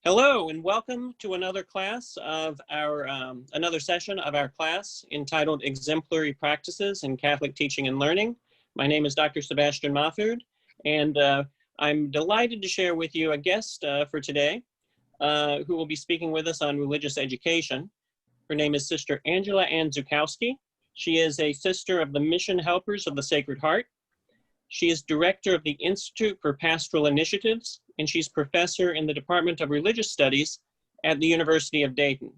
Hello and welcome to another class of our, another session of our class entitled Exemplary Practices in Catholic Teaching and Learning. My name is Dr. Sebastian Mahfood, and I'm delighted to share with you a guest for today who will be speaking with us on religious education. Her name is Sister Angela Ann Zukowski. She is a sister of the Mission Helpers of the Sacred Heart. She is director of the Institute for Pastoral Initiatives, and she's professor in the Department of Religious Studies at the University of Dayton.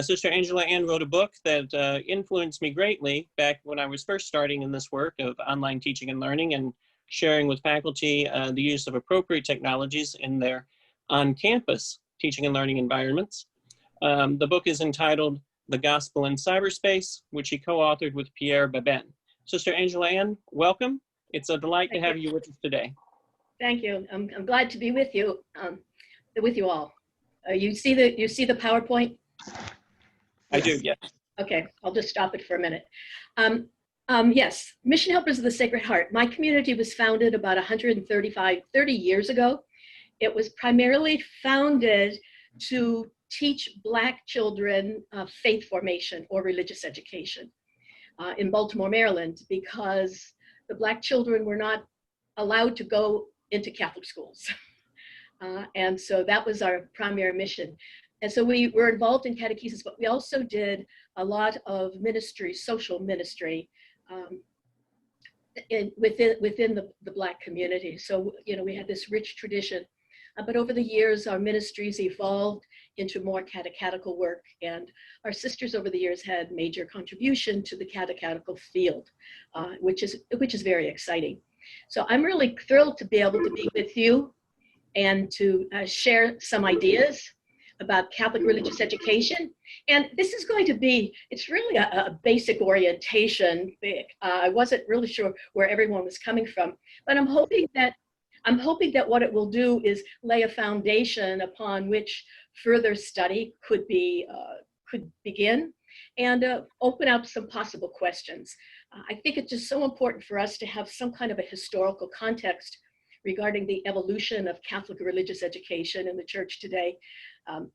Sister Angela Ann wrote a book that influenced me greatly back when I was first starting in this work of online teaching and learning and sharing with faculty the use of appropriate technologies in their on-campus teaching and learning environments. The book is entitled The Gospel in Cyberspace, which she co-authored with Pierre Babin. Sister Angela Ann, welcome. It's a delight to have you with us today. Thank you. I'm glad to be with you all. You see the PowerPoint? I do, yes. Okay, I'll just stop it for a minute. Yes, Mission Helpers of the Sacred Heart. My community was founded about 30 years ago. It was primarily founded to teach Black children faith formation or religious education in Baltimore, Maryland, because the Black children were not allowed to go into Catholic schools. And so that was our primary mission. And so we were involved in catechesis, but we also did a lot of ministry, social ministry within the Black community. So, you know, we had this rich tradition. But over the years, our ministries evolved into more catechetical work, and our sisters over the years had major contribution to the catechetical field, which is very exciting. So I'm really thrilled to be able to be with you and to share some ideas about Catholic religious education. And this is going to be, it's really a basic orientation. I wasn't really sure where everyone was coming from, but I'm hoping that what it will do is lay a foundation upon which further study could begin and open up some possible questions. I think it's just so important for us to have some kind of a historical context regarding the evolution of Catholic religious education in the church today.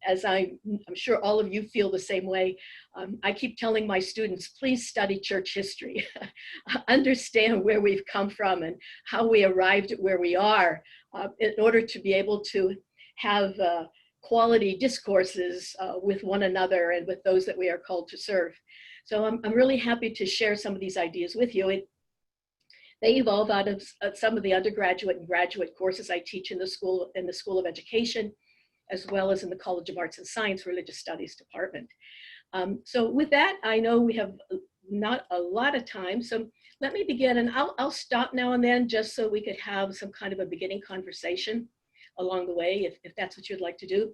As I'm sure all of you feel the same way, I keep telling my students, please study church history. Understand where we've come from and how we arrived at where we are in order to be able to have quality discourses with one another and with those that we are called to serve. So I'm really happy to share some of these ideas with you. They evolve out of some of the undergraduate and graduate courses I teach in the School of Education, as well as in the College of Arts and Science Religious Studies Department. So with that, I know we have not a lot of time, so let me begin, and I'll stop now and then just so we could have some kind of a beginning conversation along the way, if that's what you'd like to do.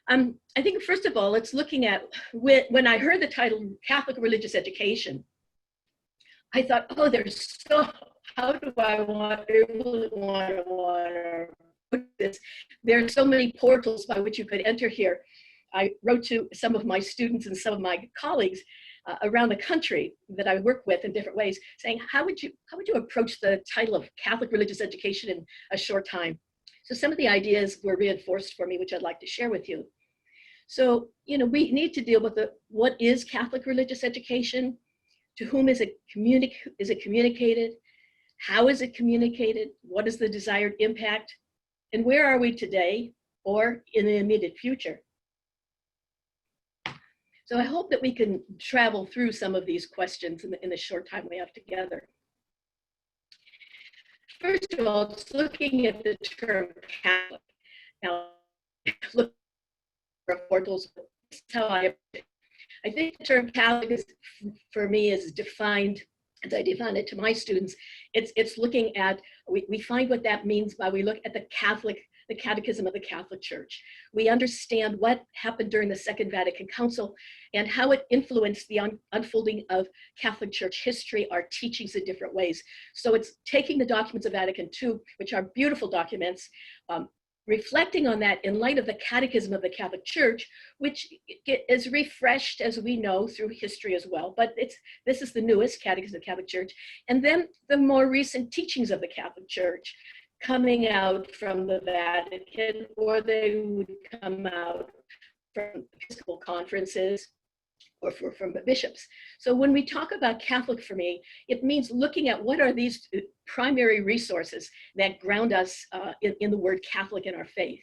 I think first of all, it's looking at, when I heard the title Catholic Religious Education, I thought, oh, how do I want to put this? There are so many portals by which you could enter here. I wrote to some of my students and some of my colleagues around the country that I work with in different ways, saying, how would you approach the title of Catholic Religious Education in a short time? So some of the ideas were reinforced for me, which I'd like to share with you. So, you know, we need to deal with what is Catholic religious education? To whom is it communicated? How is it communicated? What is the desired impact? And where are we today or in the immediate future? So I hope that we can travel through some of these questions in the short time we have together. First of all, it's looking at the term Catholic. Now, look for portals. That's how I think the term Catholic is, for me, is defined, as I define it to my students, it's looking at, we find what that means by we look at the Catechism of the Catholic Church. We understand what happened during the Second Vatican Council and how it influenced the unfolding of Catholic Church history, our teachings in different ways. So it's taking the documents of Vatican II, which are beautiful documents, reflecting on that in light of the Catechism of the Catholic Church, which is refreshed, as we know, through history as well. But this is the newest Catechism of the Catholic Church. And then the more recent teachings of the Catholic Church, coming out from the Vatican, or they would come out from Episcopal conferences or from the bishops. So when we talk about Catholic for me, it means looking at what are these primary resources that ground us in the word Catholic in our faith.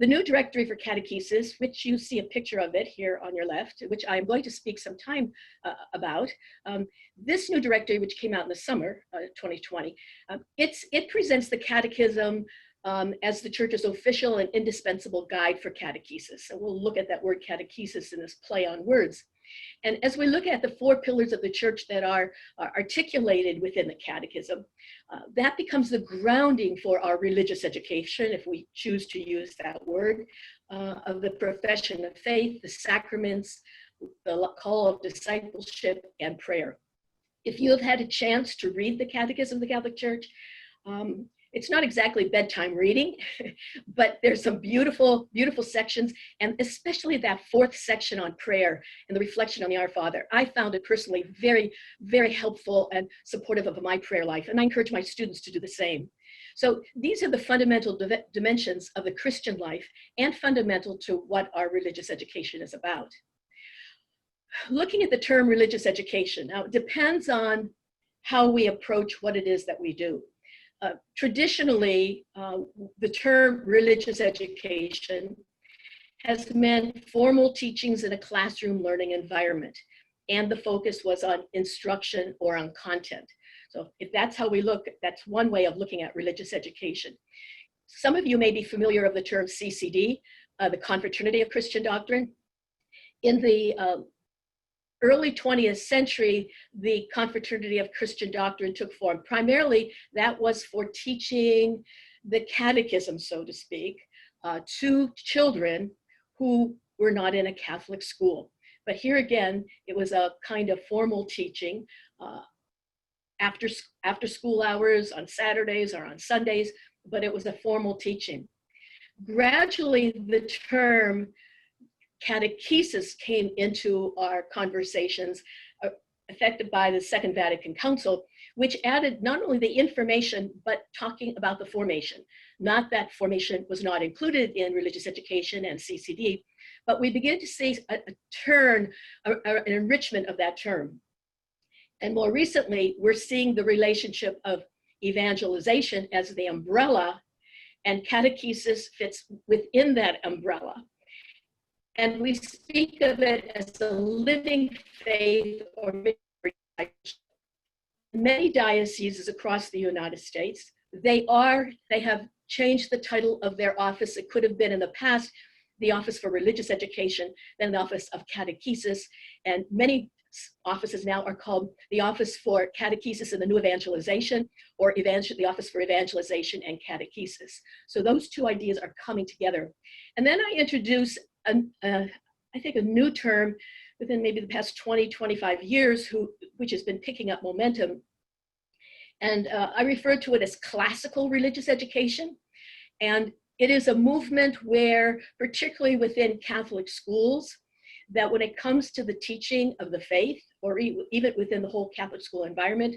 The new directory for catechesis, which you see a picture of it here on your left, which I'm going to speak some time about. This new directory, which came out in the summer 2020, it presents the Catechism as the Church's official and indispensable guide for catechesis. So we'll look at that word catechesis in this play on words. And as we look at the 4 pillars of the Church that are articulated within the Catechism, that becomes the grounding for our religious education, if we choose to use that word, of the profession of faith, the sacraments, the call of discipleship, and prayer. If you have had a chance to read the Catechism of the Catholic Church, it's not exactly bedtime reading, but there's some beautiful, beautiful sections, and especially that 4th section on prayer and the reflection on the Our Father. I found it personally very, very helpful and supportive of my prayer life, and I encourage my students to do the same. So these are the fundamental dimensions of the Christian life and fundamental to what our religious education is about. Looking at the term religious education, now it depends on how we approach what it is that we do. Traditionally, the term religious education has meant formal teachings in a classroom learning environment, and the focus was on instruction or on content. So if that's how we look, that's one way of looking at religious education. Some of you may be familiar of the term CCD, the Confraternity of Christian Doctrine. In the early 20th century, the Confraternity of Christian Doctrine took form. Primarily, that was for teaching the catechism, so to speak, to children who were not in a Catholic school. But here again, it was a kind of formal teaching after school hours, on Saturdays or on Sundays, but it was a formal teaching. Gradually, the term catechesis came into our conversations, affected by the Second Vatican Council, which added not only the information, but talking about the formation. Not that formation was not included in religious education and CCD, but we begin to see a turn, an enrichment of that term. And more recently, we're seeing the relationship of evangelization as the umbrella, and catechesis fits within that umbrella. And we speak of it as a living faith or missionary. Many dioceses across the United States, they have changed the title of their office. It could have been in the past the Office for Religious Education, then the Office of Catechesis, and many offices now are called the Office for Catechesis and the New Evangelization, or the Office for Evangelization and Catechesis. So those two ideas are coming together. And then I introduce I think a new term within maybe the past 20, 25 years, which has been picking up momentum. And I refer to it as classical religious education. And it is a movement where, particularly within Catholic schools, that when it comes to the teaching of the faith, or even within the whole Catholic school environment,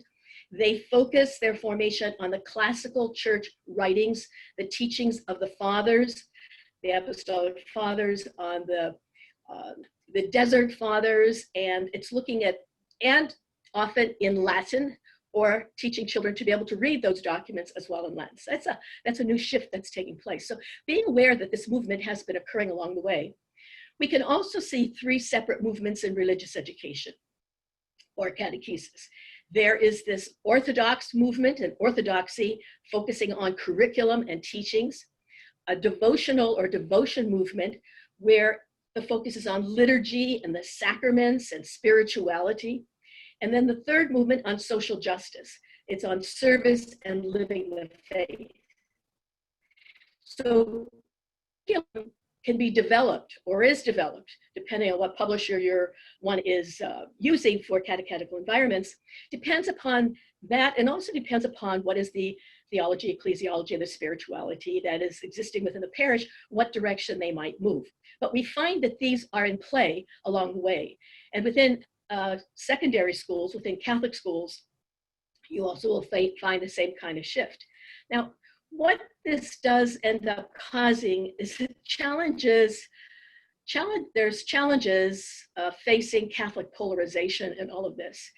they focus their formation on the classical church writings, the teachings of the fathers, the apostolic fathers, on the desert fathers, and it's looking at, and often in Latin, or teaching children to be able to read those documents as well in Latin. So that's a new shift that's taking place. So being aware that this movement has been occurring along the way. We can also see 3 separate movements in religious education or catechesis. There is this Orthodox movement and orthodoxy focusing on curriculum and teachings, a devotional or devotion movement where the focus is on liturgy and the sacraments and spirituality. And then the third movement on social justice. It's on service and living the faith. So can be developed or is developed, depending on what publisher one is using for catechetical environments, depends upon that, and also depends upon what is the theology, ecclesiology, and the spirituality that is existing within the parish, what direction they might move. But we find that these are in play along the way. And within secondary schools, within Catholic schools, you also will find the same kind of shift. Now, what this does end up causing is that there's challenges facing Catholic polarization in all of this.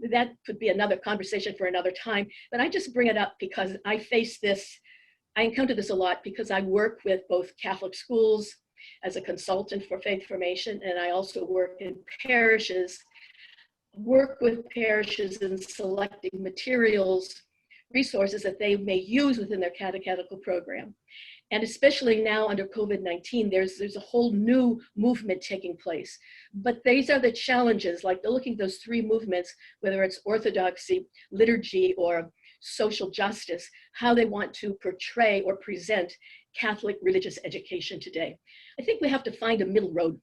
That could be another conversation for another time, but I just bring it up because I face this, I encounter this a lot because I work with both Catholic schools as a consultant for faith formation, and I also work in parishes, work with parishes in selecting materials, resources that they may use within their catechetical program. And especially now under COVID-19, there's a whole new movement taking place. But these are the challenges, like looking at those three movements, whether it's orthodoxy, liturgy, or social justice, how they want to portray or present Catholic religious education today. I think we have to find a middle road.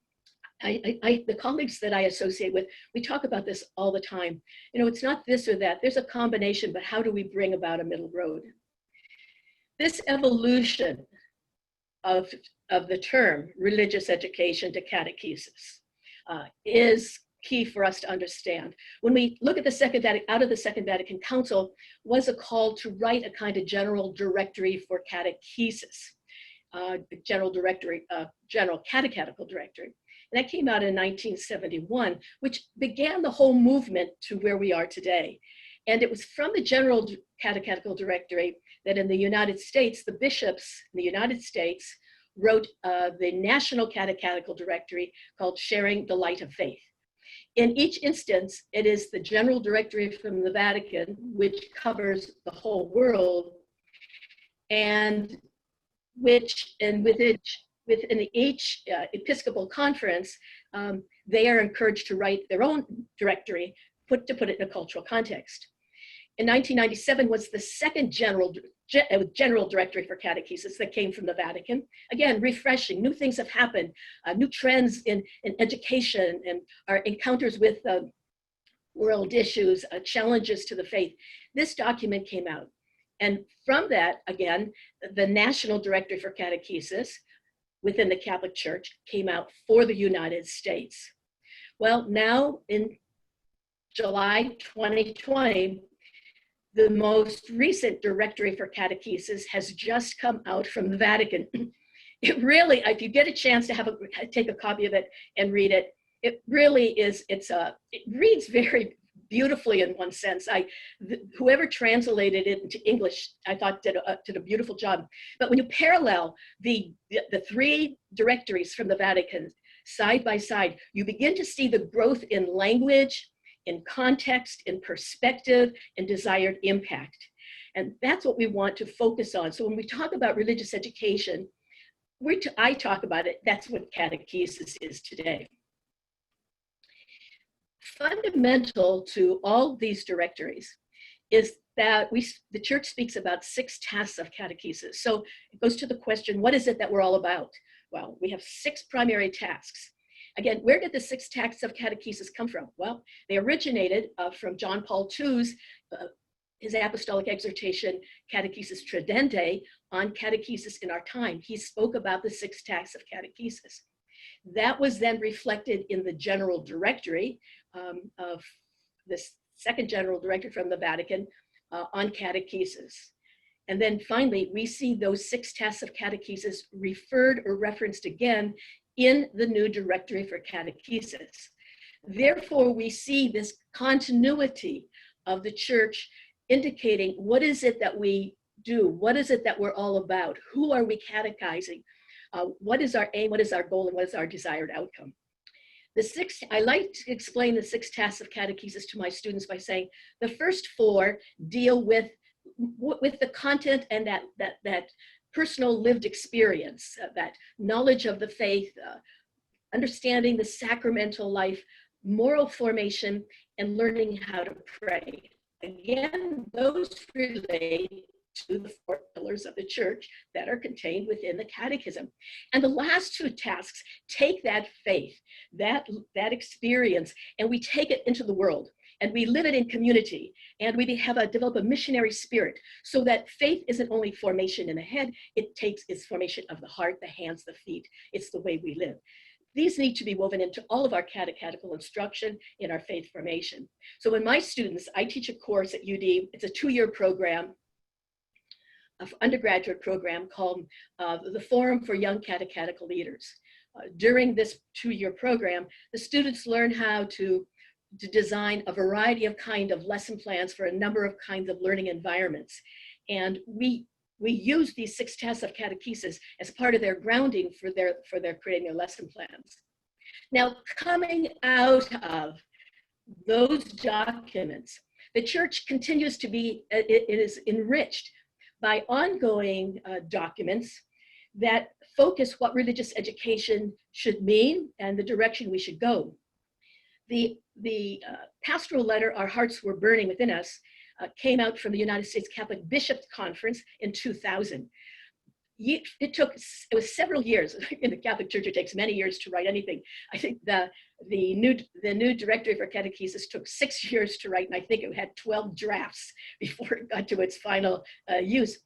The colleagues that I associate with, we talk about this all the time. You know, it's not this or that, there's a combination, but how do we bring about a middle road? This evolution of the term religious education to catechesis is key for us to understand. When we look at the Second Vatican Council was a call to write a kind of general directory for catechesis, general catechetical directory. And that came out in 1971, which began the whole movement to where we are today. And it was from the General Catechetical Directory that in the United States, the bishops in the United States wrote the National Catechetical Directory called Sharing the Light of Faith. In each instance, it is the General Directory from the Vatican, which covers the whole world, and within each Episcopal conference, they are encouraged to write their own directory, to put it in a cultural context. In 1997 was the second general directory for catechesis that came from the Vatican. Again, refreshing, new things have happened, new trends in education and our encounters with world issues, challenges to the faith. This document came out. And from that, again, the National Directory for Catechesis within the Catholic Church came out for the United States. Well, now in July 2020, the most recent directory for catechesis has just come out from the Vatican. It really, if you get a chance to take a copy of it and read it, it really is, it reads very beautifully in one sense. Whoever translated it into English, I thought did a beautiful job. But when you parallel the three directories from the Vatican side by side, you begin to see the growth in language, in context, in perspective, and desired impact. And that's what we want to focus on. So when we talk about religious education, I talk about it, that's what catechesis is today. Fundamental to all these directories is that the church speaks about 6 tasks of catechesis. So it goes to the question, what is it that we're all about? Well, we have 6 primary tasks. Again, where did the 6 tasks of catechesis come from? Well, they originated from John Paul II's his apostolic exhortation, Catechesis Tradendae, on catechesis in our time. He spoke about the 6 tasks of catechesis. That was then reflected in the general directory of this second general directory from the Vatican on catechesis. And then finally, we see those 6 tasks of catechesis referred or referenced again in the new directory for catechesis. Therefore, we see this continuity of the church indicating what is it that we do? What is it that we're all about? Who are we catechizing? What is our aim? What is our goal? And what is our desired outcome? I like to explain the 6 tasks of catechesis to my students by saying the first 4 deal with the content and that personal lived experience, that knowledge of the faith, understanding the sacramental life, moral formation, and learning how to pray. Again, those relate to the 4 pillars of the church that are contained within the Catechism. And the last 2 tasks take that faith, that experience, and we take it into the world. And we live it in community, and we develop a missionary spirit, so that faith isn't only formation in the head, it's formation of the heart, the hands, the feet. It's the way we live. These need to be woven into all of our catechetical instruction in our faith formation. So when my students, I teach a course at UD, it's a 2-year program. undergraduate program called the Forum for Young Catechetical Leaders. During this 2-year program, the students learn how to design a variety of lesson plans for a number of kinds of learning environments. And we use these 6 tasks of catechesis as part of their grounding for their creating their lesson plans. Now, coming out of those documents, the church continues to be, it is enriched by ongoing documents that focus what religious education should mean and the direction we should go. The pastoral letter, Our Hearts Were Burning Within Us, came out from the United States Catholic Bishops' Conference in 2000. It was several years. In the Catholic Church, it takes many years to write anything. I think the new Directory for Catechesis took 6 years to write, and I think it had 12 drafts before it got to its final use.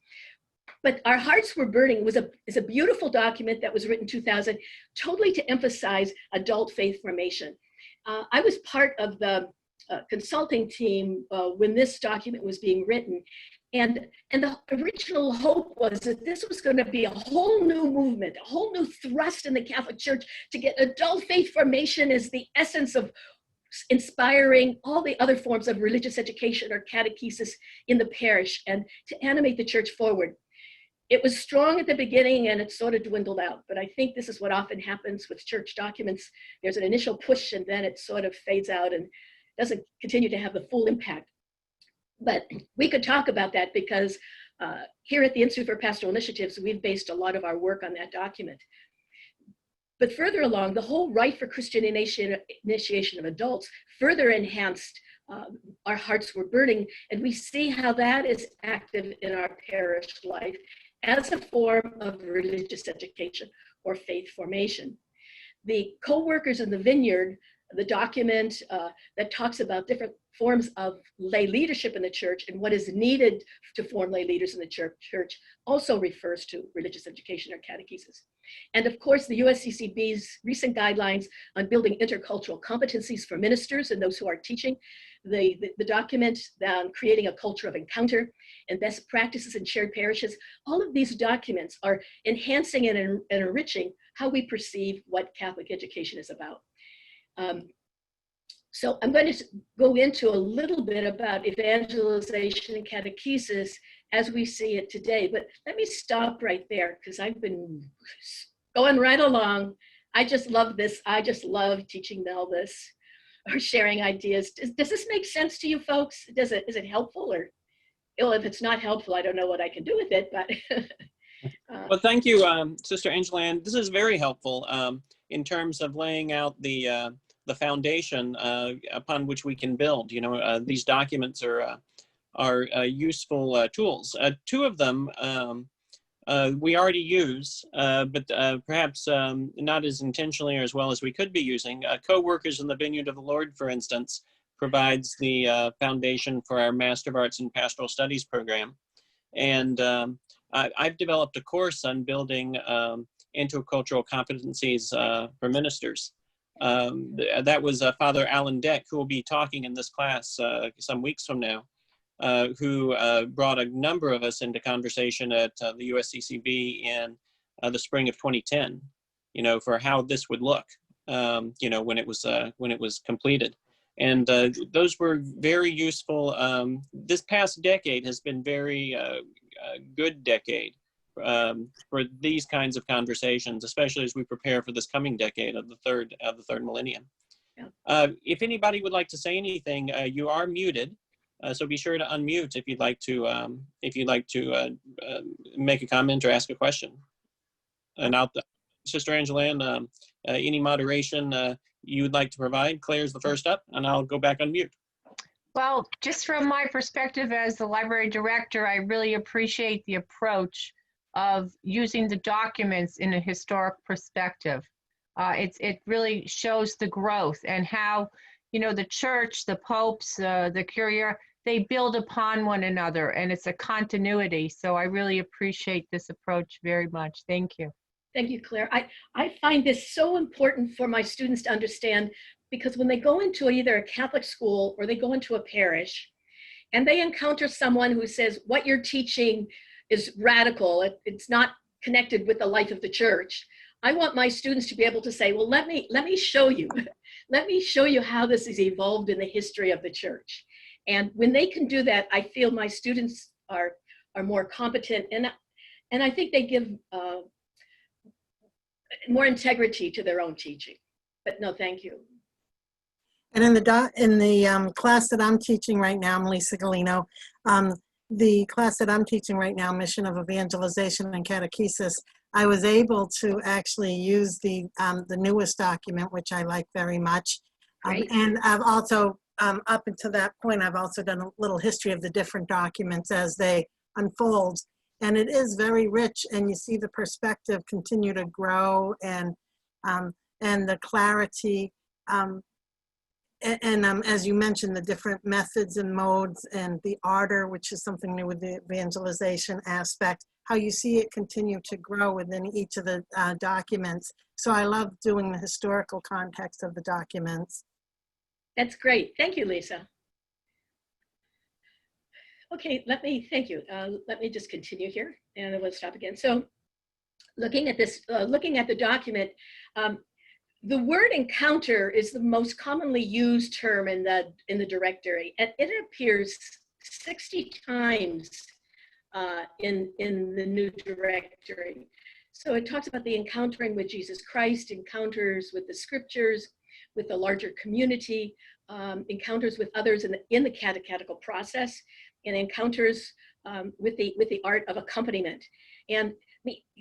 But Our Hearts Were Burning is a beautiful document that was written in 2000, totally to emphasize adult faith formation. I was part of the consulting team when this document was being written. And the original hope was that this was going to be a whole new movement, a whole new thrust in the Catholic Church to get adult faith formation as the essence of inspiring all the other forms of religious education or catechesis in the parish and to animate the church forward. It was strong at the beginning and it sort of dwindled out, but I think this is what often happens with church documents. There's an initial push and then it sort of fades out and doesn't continue to have the full impact. But we could talk about that because here at the Institute for Pastoral Initiatives, we've based a lot of our work on that document. But further along, the whole right for Christian initiation of adults further enhanced Our Hearts Were Burning, and we see how that is active in our parish life as a form of religious education or faith formation. The Co-Workers in the Vineyard, the document that talks about different forms of lay leadership in the church and what is needed to form lay leaders in the church also refers to religious education or catechesis. And of course, the USCCB's recent guidelines on building intercultural competencies for ministers and those who are teaching, the document on creating a culture of encounter and best practices in shared parishes, all of these documents are enhancing and enriching how we perceive what Catholic education is about. So I'm going to go into a little bit about evangelization and catechesis as we see it today, but let me stop right there because I've been going right along. I just love this. I just love teaching Mel this or sharing ideas. Does this make sense to you folks? Is it helpful or, well, if it's not helpful, I don't know what I can do with it, but. Well, thank you, Sister Angeline. This is very helpful in terms of laying out the foundation upon which we can build. You know, these documents are useful tools. 2 of them we already use, but perhaps not as intentionally or as well as we could be using. Co-Workers in the Vineyard of the Lord, for instance, provides the foundation for our Master of Arts in Pastoral Studies program. And I've developed a course on building intercultural competencies for ministers. That was Father Alan Deck, who will be talking in this class some weeks from now, who brought a number of us into conversation at the USCCB in the spring of 2010, you know, for how this would look, you know, when it was completed. And those were very useful. This past decade has been very good decade for these kinds of conversations, especially as we prepare for this coming decade of the third millennium. Yeah. If anybody would like to say anything, you are muted, so be sure to unmute if you'd like to make a comment or ask a question. And Sister Angeline, any moderation you would like to provide? Claire's the first up, and I'll go back on mute. Well, just from my perspective as the library director, I really appreciate the approach of using the documents in a historic perspective. It really shows the growth and how, you know, the church, the popes, the curia, they build upon one another, and it's a continuity. So I really appreciate this approach very much. Thank you. Thank you, Claire. I find this so important for my students to understand, because when they go into either a Catholic school or they go into a parish and they encounter someone who says, what you're teaching is radical. It's not connected with the life of the church. I want my students to be able to say, well, let me show you. Let me show you how this has evolved in the history of the church. And when they can do that, I feel my students are more competent, and I think they give more integrity to their own teaching. But no, thank you. And in the class that I'm teaching right now, I'm Lisa Galino. The class that I'm teaching right now, Mission of Evangelization and Catechesis, I was able to actually use the newest document, which I like very much. And I've also, up until that point, I've also done a little history of the different documents as they unfold. And it is very rich, and you see the perspective continue to grow, and the clarity. As you mentioned, the different methods and modes, and the ardor, which is something new with the evangelization aspect, how you see it continue to grow within each of the documents. So I love doing the historical context of the documents. That's great. Thank you, Lisa. Okay, thank you. Let me just continue here, and I will stop again. So looking at this, looking at the document, the word encounter is the most commonly used term in the directory, and it appears 60 times in the new directory. So it talks about the encountering with Jesus Christ, encounters with the scriptures, with the larger community, encounters with others in the catechetical process, and encounters with the art of accompaniment. And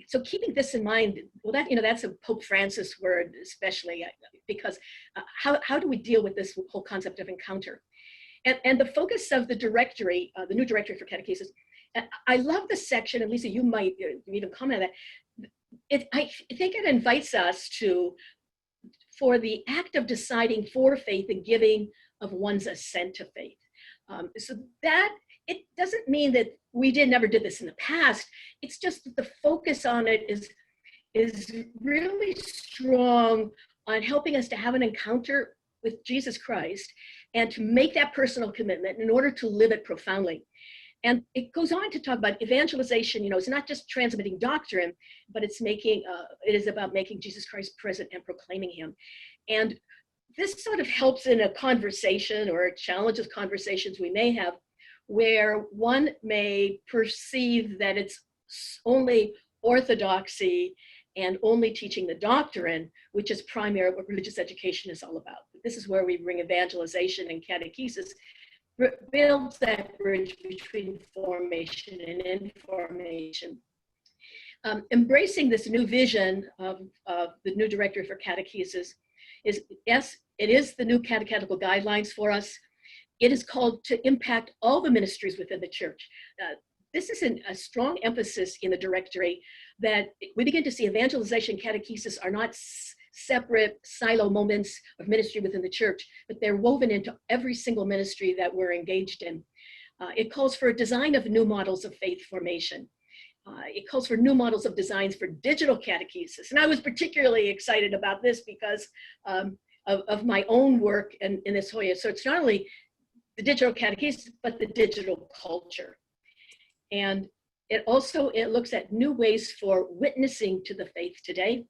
so keeping this in mind, well, that's a Pope Francis word, especially because how do we deal with this whole concept of encounter? And the focus of the directory, the new directory for catechesis, I love this section, and Lisa, you might even comment on that. I think it invites us for the act of deciding for faith and giving of one's assent to faith. So that, it doesn't mean that we never did this in the past. It's just that the focus on it is really strong on helping us to have an encounter with Jesus Christ and to make that personal commitment in order to live it profoundly. And it goes on to talk about evangelization. It's not just transmitting doctrine, but it is about making Jesus Christ present and proclaiming him. And this sort of helps in a conversation or challenges conversations we may have, where one may perceive that it's only orthodoxy and only teaching the doctrine, which is primarily what religious education is all about. But this is where we bring evangelization and catechesis, builds that bridge between formation and information. Embracing this new vision of the new directory for catechesis is, yes, it is the new catechetical guidelines for us. It is called to impact all the ministries within the church. This is a strong emphasis in the directory that we begin to see evangelization and catechesis are not separate silo moments of ministry within the church, but they're woven into every single ministry that we're engaged in. It calls for a design of new models of faith formation. It calls for new models of designs for digital catechesis. And I was particularly excited about this because of my own work in this whole year. So it's not only the digital catechesis, but the digital culture. And it looks at new ways for witnessing to the faith today.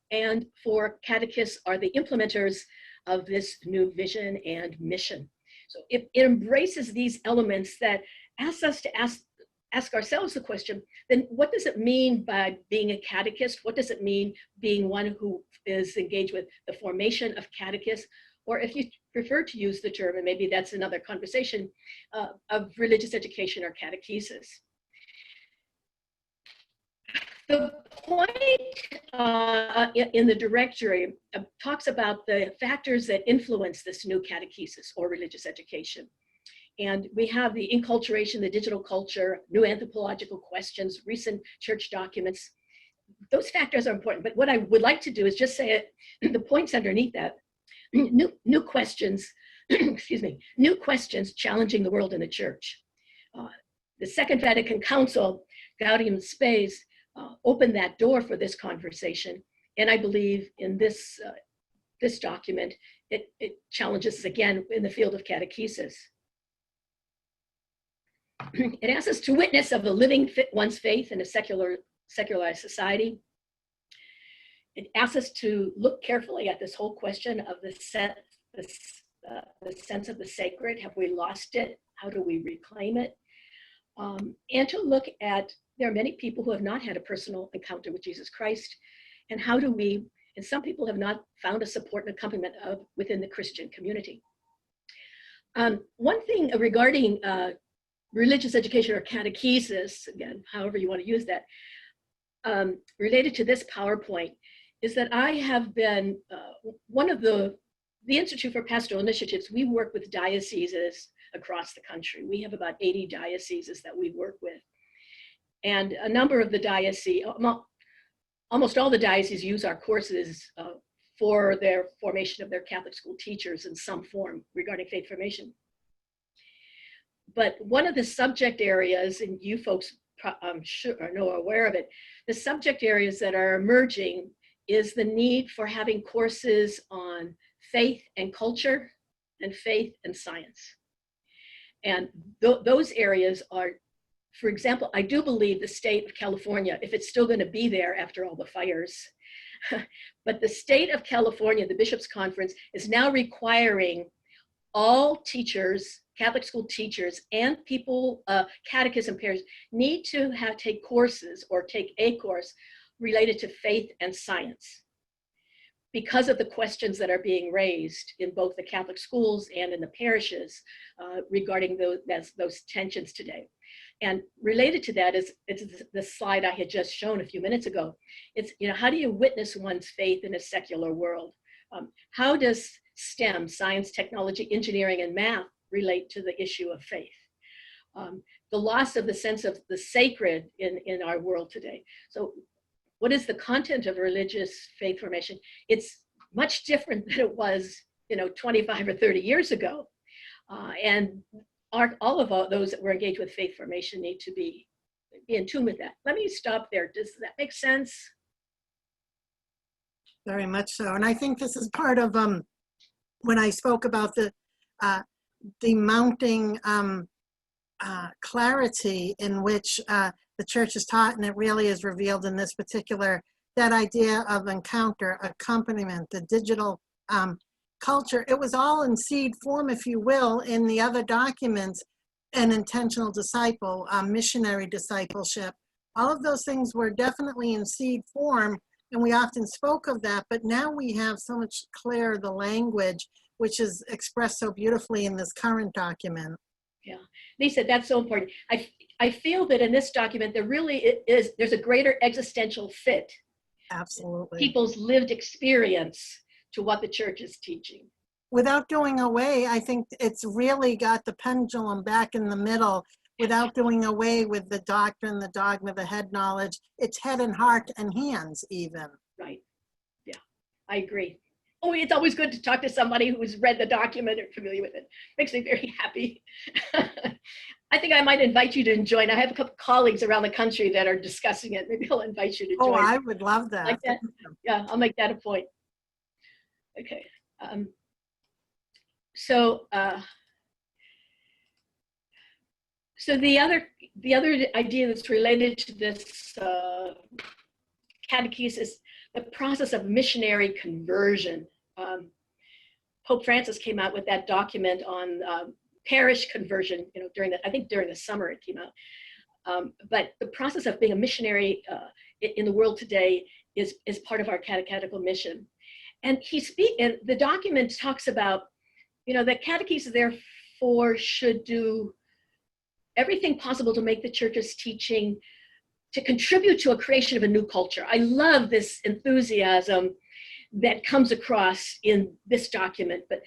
And for catechists are the implementers of this new vision and mission. So it embraces these elements that ask us to ask ourselves the question, then what does it mean by being a catechist? What does it mean being one who is engaged with the formation of catechists? Or if you prefer to use the term, and maybe that's another conversation, of religious education or catechesis. The point in the directory talks about the factors that influence this new catechesis or religious education. And we have the enculturation, the digital culture, new anthropological questions, recent church documents. Those factors are important, but what I would like to do is just say it, the points underneath that, new questions, excuse me, new questions challenging the world and the church. The Second Vatican Council, Gaudium Spes, opened that door for this conversation. And I believe in this document, it challenges us again in the field of catechesis. It asks us to witness of the living one's faith in a secularized society. It asks us to look carefully at this whole question of the sense of the sacred. Have we lost it? How do we reclaim it? And to look at, there are many people who have not had a personal encounter with Jesus Christ, and how do we, and some people have not found a support and accompaniment of within the Christian community. One thing regarding religious education or catechesis, again, however you want to use that, related to this PowerPoint, is that I have been one of the Institute for Pastoral Initiatives. We work with dioceses across the country. We have about 80 dioceses that we work with. And a number of the dioceses, almost all the dioceses use our courses for their formation of their Catholic school teachers in some form regarding faith formation. But one of the subject areas, and you folks are aware of it, the subject areas that are emerging is the need for having courses on faith and culture and faith and science. And those areas are, for example, I do believe the state of California, if it's still going to be there after all the fires, but the state of California, the Bishops' Conference, is now requiring all teachers, Catholic school teachers, and people, catechism pairs, need to take courses or take a course related to faith and science, because of the questions that are being raised in both the Catholic schools and in the parishes regarding those tensions today. And related to that is the slide I had just shown a few minutes ago. It's, how do you witness one's faith in a secular world? How does STEM, science, technology, engineering, and math relate to the issue of faith? The loss of the sense of the sacred in our world today. So what is the content of religious faith formation? It's much different than it was, 25 or 30 years ago. And all of those that were engaged with faith formation need to be in tune with that. Let me stop there. Does that make sense? Very much so. And I think this is part of when I spoke about the mounting clarity in which the church is taught, and it really is revealed in this particular, that idea of encounter, accompaniment, the digital culture. It was all in seed form, if you will, in the other documents, an intentional disciple, missionary discipleship. All of those things were definitely in seed form, and we often spoke of that, but now we have so much clearer the language, which is expressed so beautifully in this current document. Yeah, Lisa, that's so important. I feel that in this document, there's a greater existential fit. Absolutely. People's lived experience to what the church is teaching. Without doing away, I think it's really got the pendulum back in the middle, without doing away with the doctrine, the dogma, the head knowledge. It's head and heart and hands even. Right, yeah, I agree. Oh, it's always good to talk to somebody who's read the document or familiar with it. Makes me very happy. I think I might invite you to join. I have a couple of colleagues around the country that are discussing it. Maybe I'll invite you to join. Oh, I would love that. Like that. Yeah, I'll make that a point. Okay. So the other idea that's related to this catechesis, the process of missionary conversion. Pope Francis came out with that document on parish conversion, during the summer it came out. But the process of being a missionary in the world today is part of our catechetical mission. And and the document talks about, that catechesis therefore should do everything possible to make the church's teaching to contribute to a creation of a new culture. I love this enthusiasm that comes across in this document. But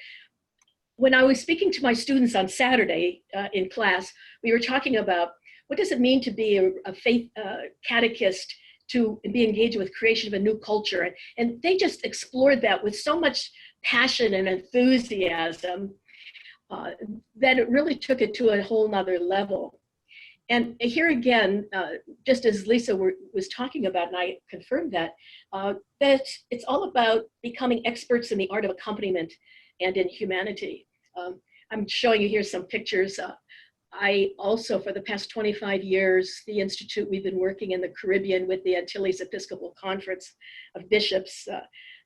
when I was speaking to my students on Saturday in class, we were talking about what does it mean to be a faith catechist, to be engaged with creation of a new culture. And they just explored that with so much passion and enthusiasm that it really took it to a whole nother level. And here again, just as Lisa was talking about, and I confirmed that it's all about becoming experts in the art of accompaniment and in humanity. I'm showing you here some pictures I also, for the past 25 years, the Institute, we've been working in the Caribbean with the Antilles Episcopal Conference of Bishops.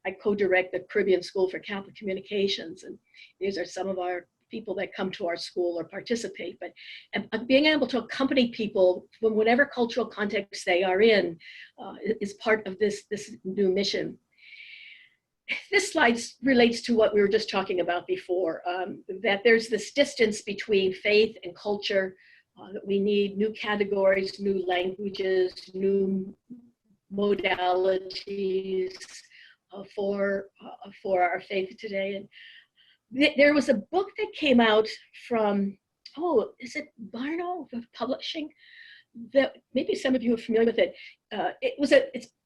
I co-direct the Caribbean School for Catholic Communications, and these are some of our people that come to our school or participate. But being able to accompany people from whatever cultural context they are in is part of this new mission. This slide relates to what we were just talking about before, that there's this distance between faith and culture, that we need new categories, new languages, new modalities for our faith today. And there was a book that came out from, is it Barno Publishing? That maybe some of you are familiar with it.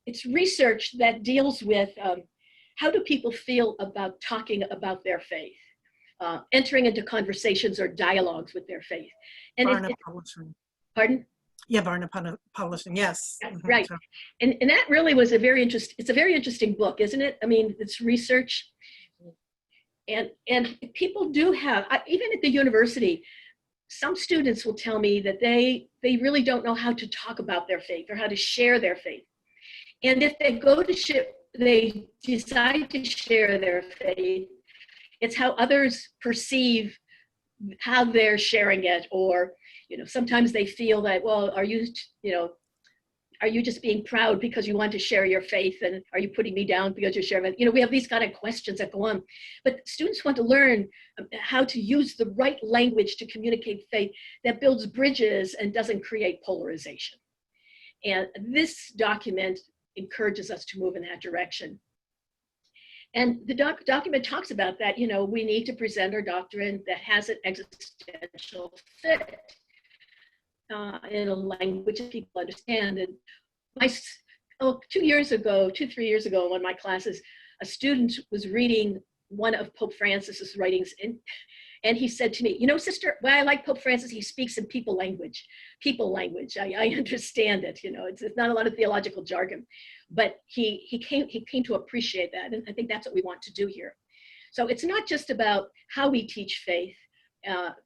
It's research that deals with how do people feel about talking about their faith, entering into conversations or dialogues with their faith. And Barna Publishing. Pardon? Yeah, Barna Publishing, yes. Right. And that really was it's a very interesting book, isn't it? I mean, it's research. And people do have, even at the university, some students will tell me that they really don't know how to talk about their faith or how to share their faith. And if they decide to share their faith, it's how others perceive how they're sharing it, or sometimes they feel that, well, are you just being proud because you want to share your faith, and are you putting me down because you're sharing it? We have these kind of questions that go on, but students want to learn how to use the right language to communicate faith that builds bridges and doesn't create polarization. And this document encourages us to move in that direction. And the document talks about that, we need to present our doctrine that has an existential fit in a language that people understand. And 2-3 years ago, in one of my classes, a student was reading one of Pope Francis's writings, and he said to me, sister, why I like Pope Francis, he speaks in people language. I understand it, it's not a lot of theological jargon, but he came to appreciate that. And I think that's what we want to do here. So it's not just about how we teach faith,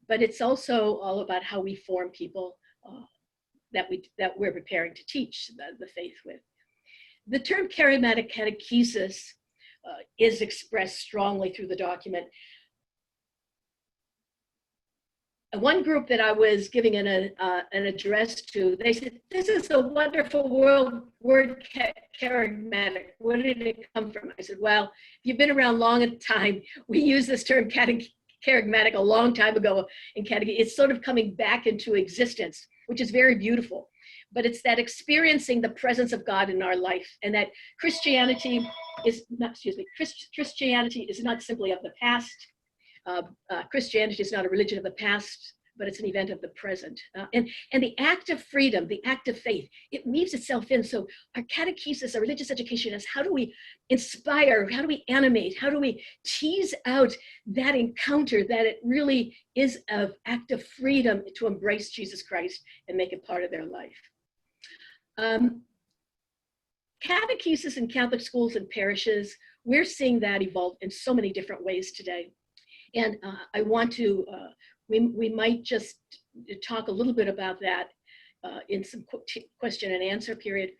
but it's also all about how we form people that we're preparing to teach the faith with. The term charismatic catechesis is expressed strongly through the document. One group that I was giving an address to, they said, this is a wonderful word, charismatic. Where did it come from? I said, well, if you've been around long a time, we use this term charismatic a long time ago in catechism. It's sort of coming back into existence, which is very beautiful. But it's that experiencing the presence of God in our life, and that Christianity is not simply of the past. Christianity is not a religion of the past, but it's an event of the present. And the act of freedom, the act of faith, it weaves itself in. So our catechesis, our religious education is how do we inspire, how do we animate, how do we tease out that encounter that it really is an act of freedom to embrace Jesus Christ and make it part of their life. Catechesis in Catholic schools and parishes, we're seeing that evolve in so many different ways today. And I want to, we might just talk a little bit about that in some question and answer period.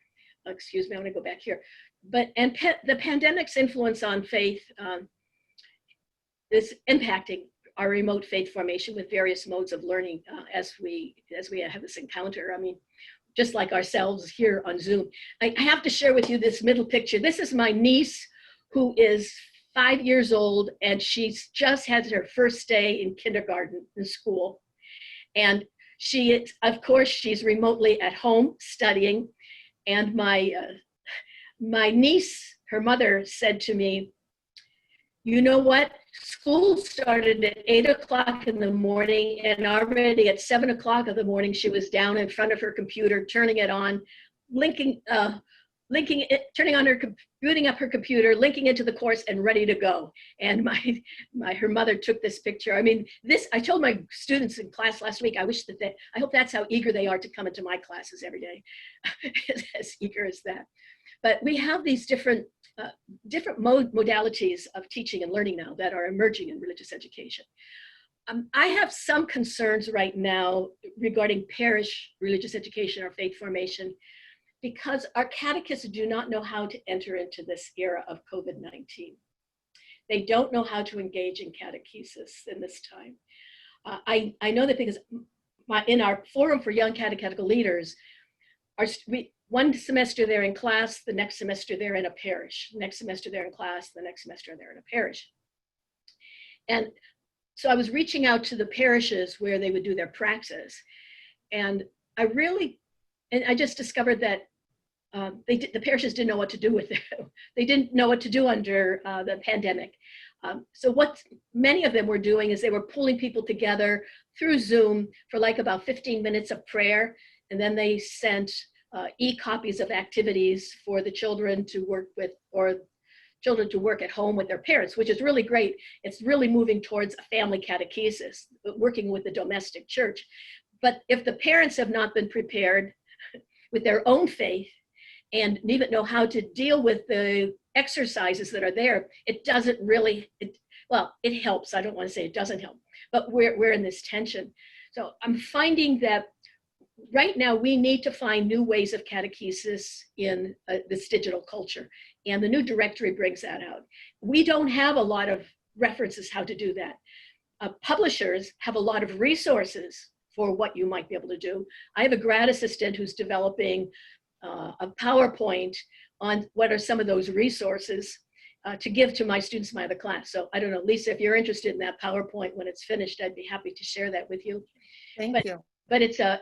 Excuse me, I'm gonna go back here. But, the pandemic's influence on faith is impacting our remote faith formation with various modes of learning as we have this encounter. I mean, just like ourselves here on Zoom. I have to share with you this middle picture. This is my niece, who is 5 years old, and she's just had her first day in kindergarten in school. And she is, of course, she's remotely at home studying. And my niece, her mother, said to me, you know what? School started at 8 o'clock in the morning, and already at 7 o'clock in the morning, she was down in front of her computer, turning it on, booting up her computer, linking into the course, and ready to go. And her mother took this picture. I mean, I told my students in class last week, I hope that's how eager they are to come into my classes every day, as eager as that. But we have these different modalities of teaching and learning now that are emerging in religious education. I have some concerns right now regarding parish religious education or faith formation, because our catechists do not know how to enter into this era of COVID-19. They don't know how to engage in catechesis in this time. I know that because in our Forum for Young Catechetical Leaders, one semester they're in class, the next semester they're in a parish, next semester they're in class, the next semester they're in a parish. And so I was reaching out to the parishes where they would do their praxis. And I just discovered that the parishes didn't know what to do with it. They didn't know what to do under the pandemic. So what many of them were doing is they were pulling people together through Zoom for like about 15 minutes of prayer. And then they sent e-copies of activities for the children to work with, or children to work at home with their parents, which is really great. It's really moving towards a family catechesis, working with the domestic church. But if the parents have not been prepared with their own faith and even know how to deal with the exercises that are there, it doesn't really, well, it helps. I don't want to say it doesn't help, but we're in this tension. So I'm finding that right now we need to find new ways of catechesis in this digital culture. And the new directory brings that out. We don't have a lot of references how to do that. Publishers have a lot of resources for what you might be able to do. I have a grad assistant who's developing a PowerPoint on what are some of those resources to give to my students in my other class. So I don't know, Lisa, if you're interested in that PowerPoint when it's finished, I'd be happy to share that with you. Thank you. But it's a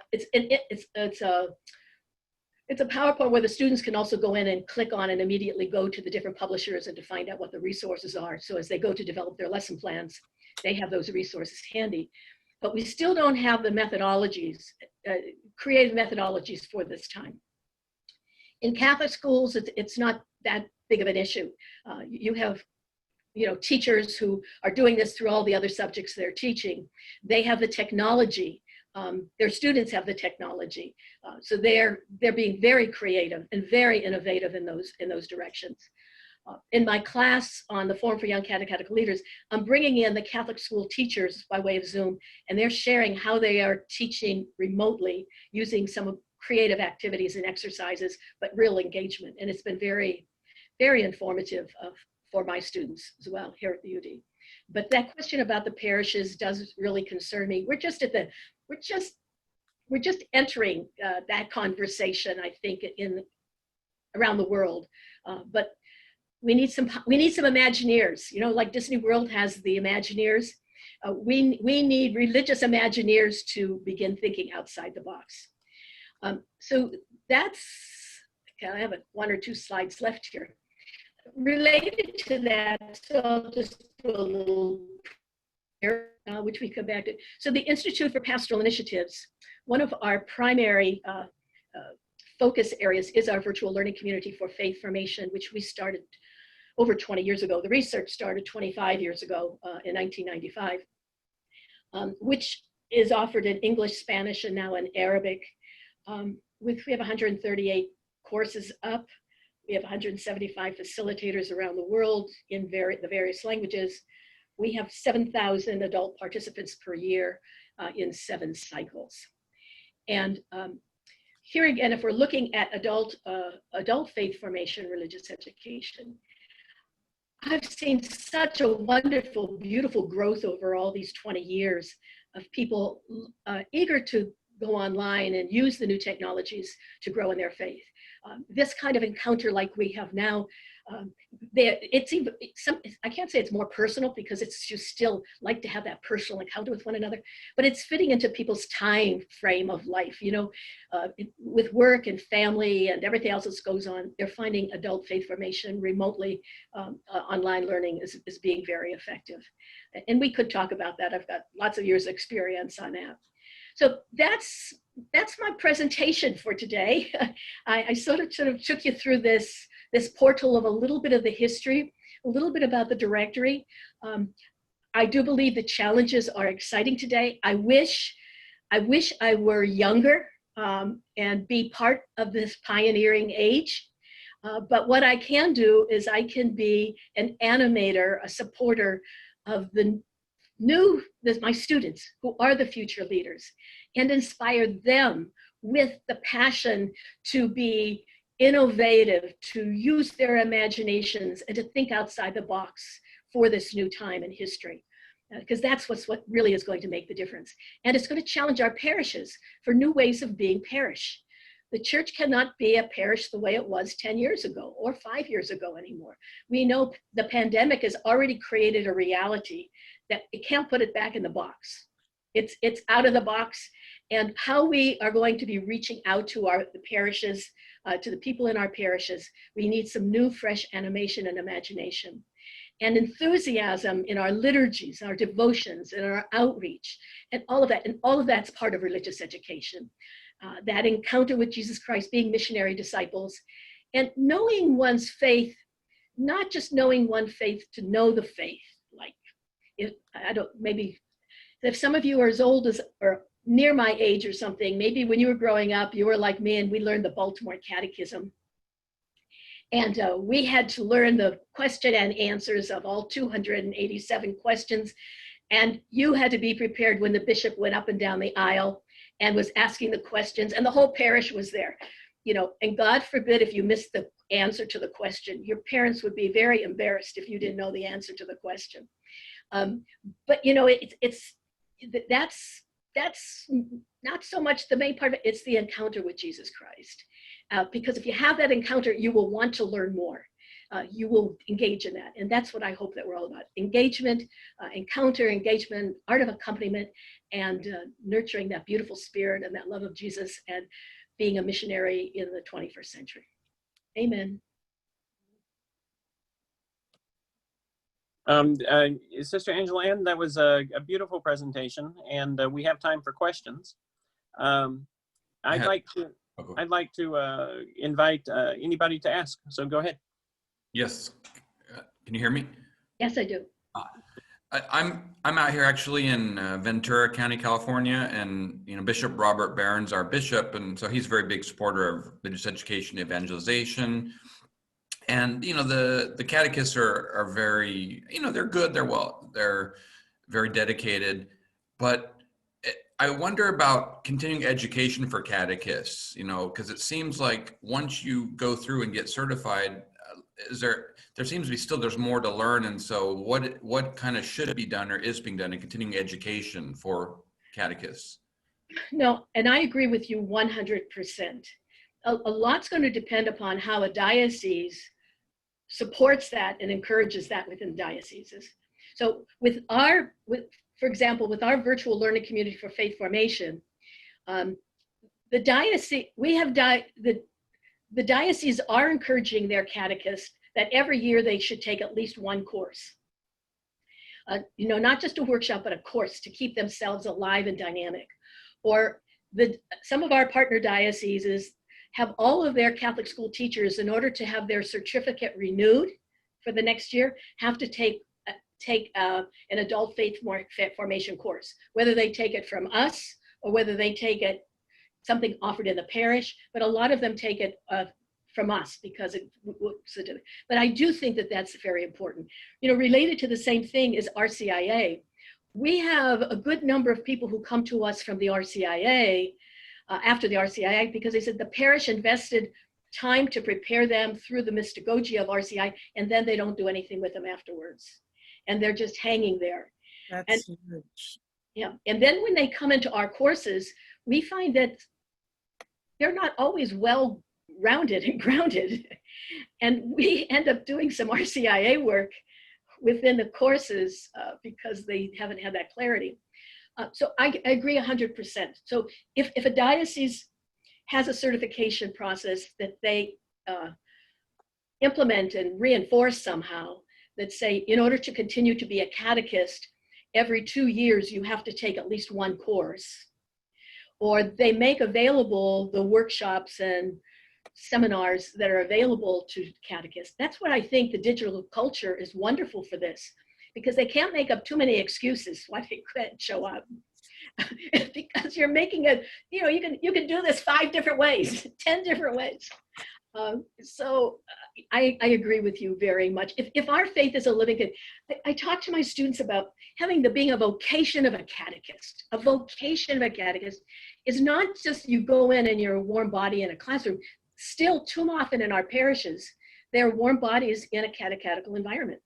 PowerPoint where the students can also go in and click on and immediately go to the different publishers and to find out what the resources are. So as they go to develop their lesson plans, they have those resources handy. But we still don't have the methodologies, creative methodologies for this time. In Catholic schools, it's not that big of an issue. You have, teachers who are doing this through all the other subjects they're teaching. They have the technology. Their students have the technology. So they're being very creative and very innovative in those directions. In my class on the Forum for Young Catechetical Leaders, I'm bringing in the Catholic school teachers by way of Zoom, and they're sharing how they are teaching remotely using some creative activities and exercises, but real engagement. And it's been very, very informative for my students as well here at the UD. But that question about the parishes does really concern me. We're just entering that conversation, I think, around the world. But we need some Imagineers. Like Disney World has the Imagineers. We need religious Imagineers to begin thinking outside the box. So that's, okay, I have one or two slides left here. Related to that, so I'll just do a little here, which we come back to. So the Institute for Pastoral Initiatives, one of our primary focus areas is our virtual learning community for faith formation, which we started over 20 years ago. The research started 25 years ago in 1995, which is offered in English, Spanish, and now in Arabic. We have 138 courses up. We have 175 facilitators around the world in the various languages. We have 7,000 adult participants per year in 7 cycles. And here again, if we're looking at adult faith formation, religious education, I've seen such a wonderful, beautiful growth over all these 20 years of people eager to go online and use the new technologies to grow in their faith. This kind of encounter like we have now, I can't say it's more personal because it's just still like to have that personal encounter with one another, but it's fitting into people's time frame of life, with work and family and everything else that goes on. They're finding adult faith formation remotely, online learning is being very effective. And we could talk about that. I've got lots of years of experience on that. So that's my presentation for today. I sort of took you through this portal of a little bit of the history, a little bit about the directory. I do believe the challenges are exciting today. I wish I were younger and be part of this pioneering age. But what I can do is I can be an animator, a supporter of the my students who are the future leaders, and inspire them with the passion to be innovative, to use their imaginations, and to think outside the box for this new time in history. Because that's what really is going to make the difference. And it's going to challenge our parishes for new ways of being parish. The church cannot be a parish the way it was 10 years ago or 5 years ago anymore. We know the pandemic has already created a reality that it can't put it back in the box. It's out of the box. And how we are going to be reaching out to the parishes, to the people in our parishes, we need some new, fresh animation and imagination. And enthusiasm in our liturgies, our devotions, and our outreach, and all of that. And all of that's part of religious education. That encounter with Jesus Christ, being missionary disciples, and knowing one's faith, not just knowing one faith to know the faith. Like, maybe if some of you are as old as, or near my age or something, maybe when you were growing up, you were like me and we learned the Baltimore Catechism. And we had to learn the question and answers of all 287 questions. And you had to be prepared when the bishop went up and down the aisle and was asking the questions, and the whole parish was there. And God forbid if you missed the answer to the question. Your parents would be very embarrassed if you didn't know the answer to the question. But that's not so much the main part of it, it's the encounter with Jesus Christ. Because if you have that encounter, you will want to learn more. You will engage in that. And that's what I hope that we're all about. Engagement, encounter, engagement, art of accompaniment, and nurturing that beautiful spirit and that love of Jesus and being a missionary in the 21st century. Amen. Sister Angela Ann, that was a beautiful presentation, and we have time for questions. I'd like to invite anybody to ask, so go ahead. Yes. Can you hear me? Yes, I do. I'm out here actually in Ventura County, California, and Bishop Robert Barron's our bishop, and so he's a very big supporter of religious education, evangelization, and the catechists are very they're good, they're very dedicated, but I wonder about continuing education for catechists, because it seems like once you go through and get certified, there seems to be there's more to learn. And so what kind of should be done or is being done in continuing education for catechists? No, and I agree with you 100%. A lot's going to depend upon how a diocese supports that and encourages that within dioceses. So for example, with our virtual learning community for faith formation, the dioceses are encouraging their catechists that every year they should take at least one course. Not just a workshop, but a course to keep themselves alive and dynamic. Or some of our partner dioceses have all of their Catholic school teachers, in order to have their certificate renewed for the next year, have to take an adult faith formation course, whether they take it from us or whether they take it something offered in the parish, but a lot of them take it from us because but I do think that that's very important. Related to the same thing is RCIA. We have a good number of people who come to us from the RCIA, after the RCIA, because they said the parish invested time to prepare them through the mystagogy of RCIA, and then they don't do anything with them afterwards. And they're just hanging there. That's huge. Yeah, and then when they come into our courses, we find that they're not always well-rounded and grounded. And we end up doing some RCIA work within the courses because they haven't had that clarity. So I agree 100%. So if a diocese has a certification process that they implement and reinforce somehow, that say, in order to continue to be a catechist, every 2 years you have to take at least one course, or they make available the workshops and seminars that are available to catechists. That's what I think the digital culture is wonderful for this, because they can't make up too many excuses why they couldn't show up. Because you're making you can do this 5 different ways, 10 different ways. I agree with you very much. If our faith is a living thing, I talk to my students about being a vocation of a catechist. A vocation of a catechist is not just you go in and you're a warm body in a classroom. Still, too often in our parishes, they're warm bodies in a catechetical environment.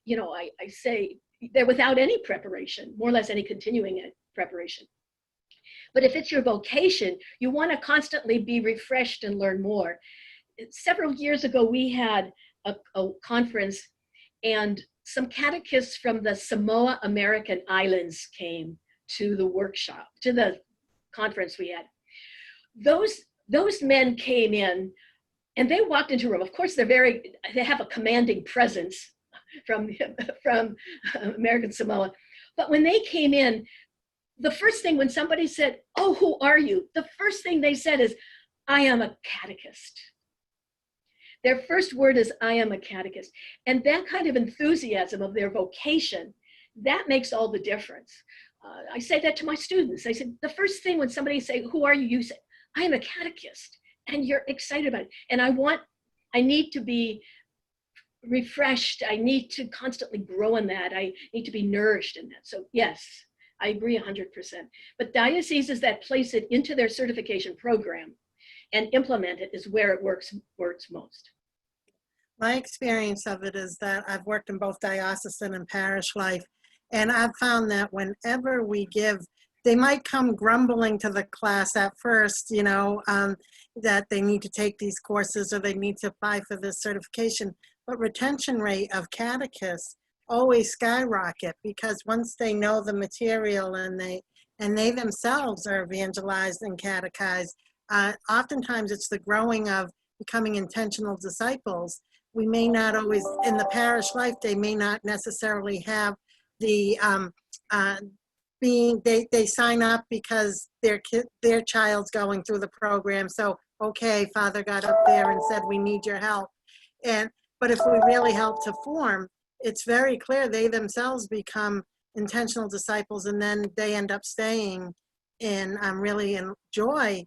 You know, I say they're without any preparation, more or less any continuing preparation. But if it's your vocation, you want to constantly be refreshed and learn more. Several years ago, we had a conference, and some catechists from the Samoa American Islands came to the workshop, to the conference we had. Those men came in, and they walked into a room. Of course, they have a commanding presence from American Samoa. But when they came in, the first thing when somebody said, "Oh, who are you?" the first thing they said is, "I am a catechist." Their first word is, "I am a catechist." And that kind of enthusiasm of their vocation, that makes all the difference. I say that to my students. I said, the first thing when somebody say, "Who are you?" you say, "I am a catechist." And you're excited about it. And I need to be refreshed. I need to constantly grow in that. I need to be nourished in that. So yes, I agree 100%. But dioceses that place it into their certification program and implement it is where it works most. My experience of it is that I've worked in both diocesan and parish life, and I've found that whenever we give, they might come grumbling to the class at first, you know, that they need to take these courses or they need to apply for this certification, but retention rate of catechists always skyrocket, because once they know the material and they themselves are evangelized and catechized, oftentimes it's the growing of becoming intentional disciples. We may not always, in the parish life, they may not necessarily have the they sign up because their child's going through the program. So, okay, Father got up there and said, we need your help. But if we really help to form, it's very clear they themselves become intentional disciples, and then they end up staying and really enjoy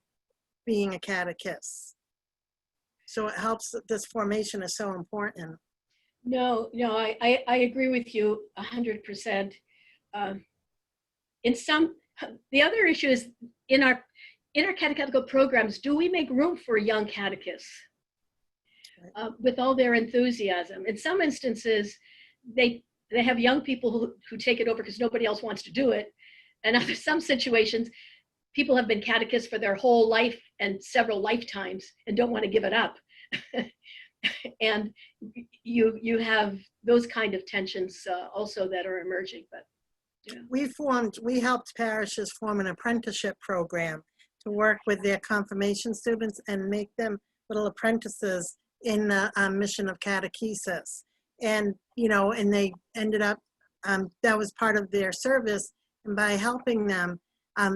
being a catechist. So it helps, this formation is so important. No, I agree with you 100%. The other issue is in our catechetical programs, do we make room for young catechists with all their enthusiasm? In some instances, they have young people who take it over because nobody else wants to do it. And in some situations, people have been catechists for their whole life and several lifetimes and don't want to give it up. And you have those kind of tensions also that are emerging. But yeah. We helped parishes form an apprenticeship program to work with their confirmation students and make them little apprentices in the mission of catechesis. And, you know, and they ended up, that was part of their service. And by helping them,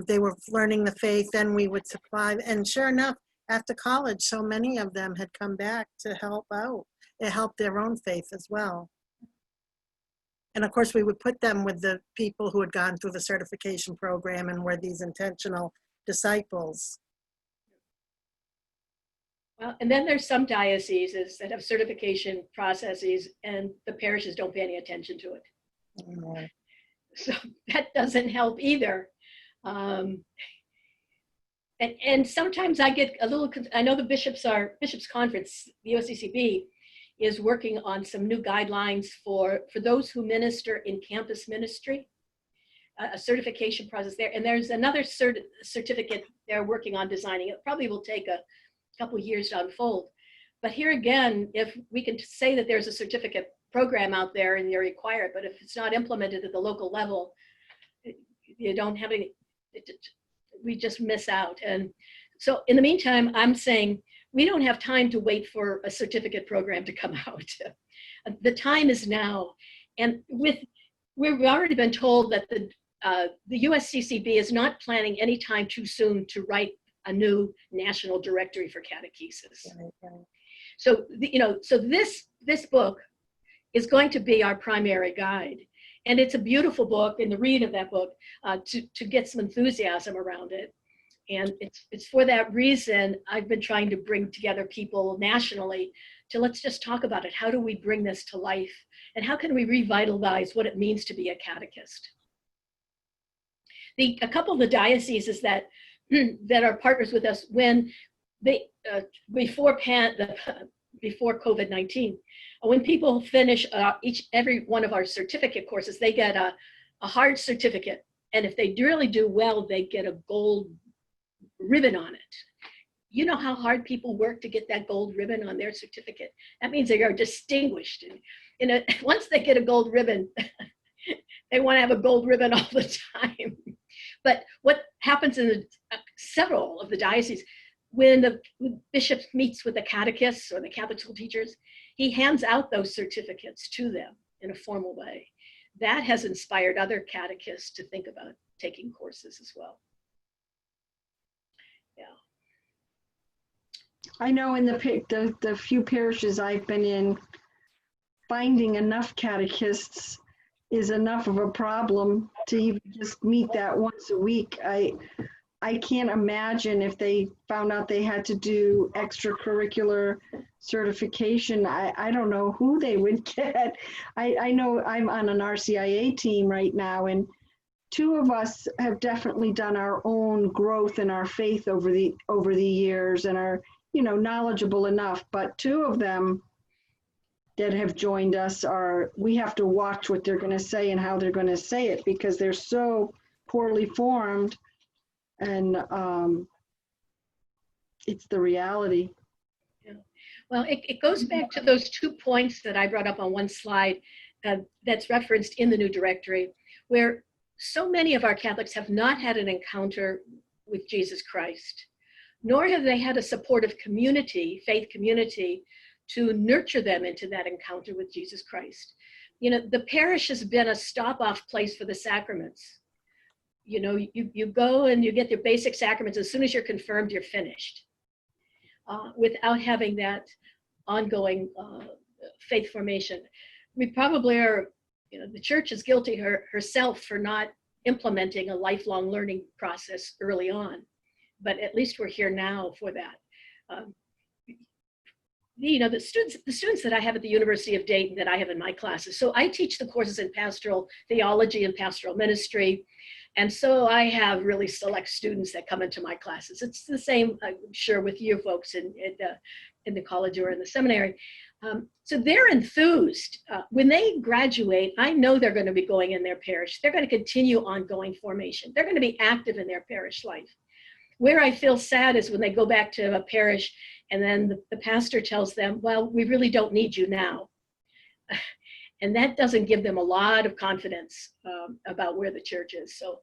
they were learning the faith, and we would supply, and sure enough, after college, so many of them had come back to help out. It helped their own faith as well. And of course, we would put them with the people who had gone through the certification program and were these intentional disciples. Well, and then there's some dioceses that have certification processes and the parishes don't pay any attention to it. Mm-hmm. So that doesn't help either. And sometimes I get a little, I know the Bishops Conference, the USCCB, is working on some new guidelines for those who minister in campus ministry, a certification process there. And there's another certificate they're working on designing. It probably will take a couple years to unfold. But here again, if we can say that there's a certificate program out there and you're required, but if it's not implemented at the local level, you don't have any, we just miss out. And so in the meantime, I'm saying we don't have time to wait for a certificate program to come out. The time is now. And we've already been told that the USCCB is not planning any time too soon to write a new national directory for catechesis. Right. So, so this book is going to be our primary guide. And it's a beautiful book, and the read of that book to get some enthusiasm around it. And it's for that reason I've been trying to bring together people nationally to let's just talk about it. How do we bring this to life? And how can we revitalize what it means to be a catechist? A couple of the dioceses that are partners with us, when they before COVID-19, when people finish every one of our certificate courses, they get a hard certificate, and if they really do well, they get a gold ribbon on it. You know how hard people work to get that gold ribbon on their certificate? That means they are distinguished. And once they get a gold ribbon, they want to have a gold ribbon all the time. But what happens in several of the dioceses, when the bishop meets with the catechists or the Catholic school teachers, he hands out those certificates to them in a formal way. That has inspired other catechists to think about taking courses as well. Yeah. I know in the few parishes I've been in, finding enough catechists is enough of a problem to even just meet that once a week. I can't imagine if they found out they had to do extracurricular certification. I don't know who they would get. I know I'm on an RCIA team right now, and two of us have definitely done our own growth in our faith over the years and are, knowledgeable enough. But two of them that have joined us we have to watch what they're going to say and how they're going to say it, because they're so poorly formed. And it's the reality. Yeah. Well, it goes back to those 2 points that I brought up on one slide that's referenced in the new directory, where so many of our Catholics have not had an encounter with Jesus Christ, nor have they had a supportive community, faith community, to nurture them into that encounter with Jesus Christ. The parish has been a stop-off place for the sacraments. You go and you get your basic sacraments. As soon as you're confirmed, you're finished, without having that ongoing faith formation. We probably are, the church is guilty herself for not implementing a lifelong learning process early on, but at least we're here now for that. The students that I have at the University of Dayton that I have in my classes. So I teach the courses in pastoral theology and pastoral ministry. And so I have really select students that come into my classes. It's the same, I'm sure, with you folks in the college or in the seminary. So they're enthused. When they graduate, I know they're going to be going in their parish. They're going to continue ongoing formation. They're going to be active in their parish life. Where I feel sad is when they go back to a parish and then the pastor tells them, well, we really don't need you now. And that doesn't give them a lot of confidence about where the church is. So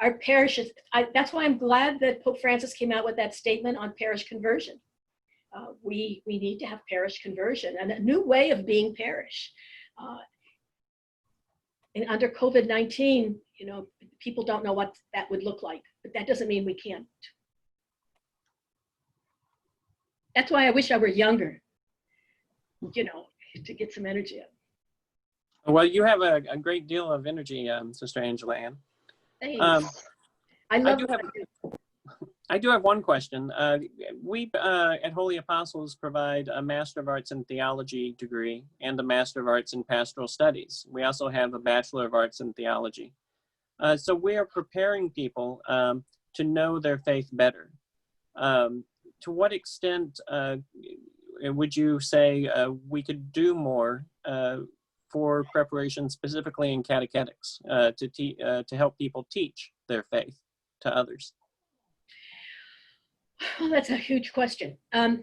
our parishes, that's why I'm glad that Pope Francis came out with that statement on parish conversion. We need to have parish conversion and a new way of being parish. And under COVID-19, people don't know what that would look like, but that doesn't mean we can't. That's why I wish I were younger, to get some energy up. Well, you have a great deal of energy, Sister Angela Ann. Thanks. I do have one question. We at Holy Apostles provide a Master of Arts in Theology degree and a Master of Arts in Pastoral Studies. We also have a Bachelor of Arts in Theology. So we are preparing people to know their faith better. To what extent would you say we could do more for preparation specifically in catechetics to help people teach their faith to others? Well, that's a huge question. I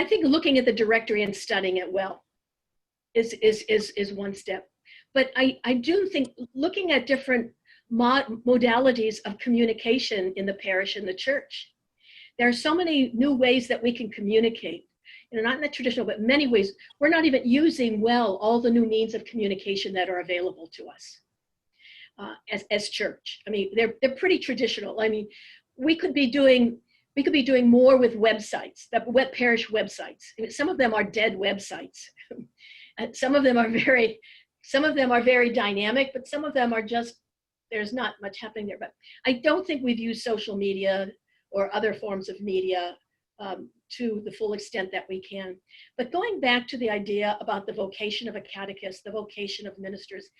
think looking at the directory and studying it well is one step. But I do think looking at different modalities of communication in the parish and the church. There are so many new ways that we can communicate. Not in the traditional, but many ways. We're not even using well all the new means of communication that are available to us as church. They're pretty traditional. We could be doing more with websites, the parish websites. Some of them are dead websites. Some of them are very dynamic, but some of them are just there's not much happening there. But I don't think we've used social media or other forms of media to the full extent that we can. But going back to the idea about the vocation of a catechist, the vocation of ministers,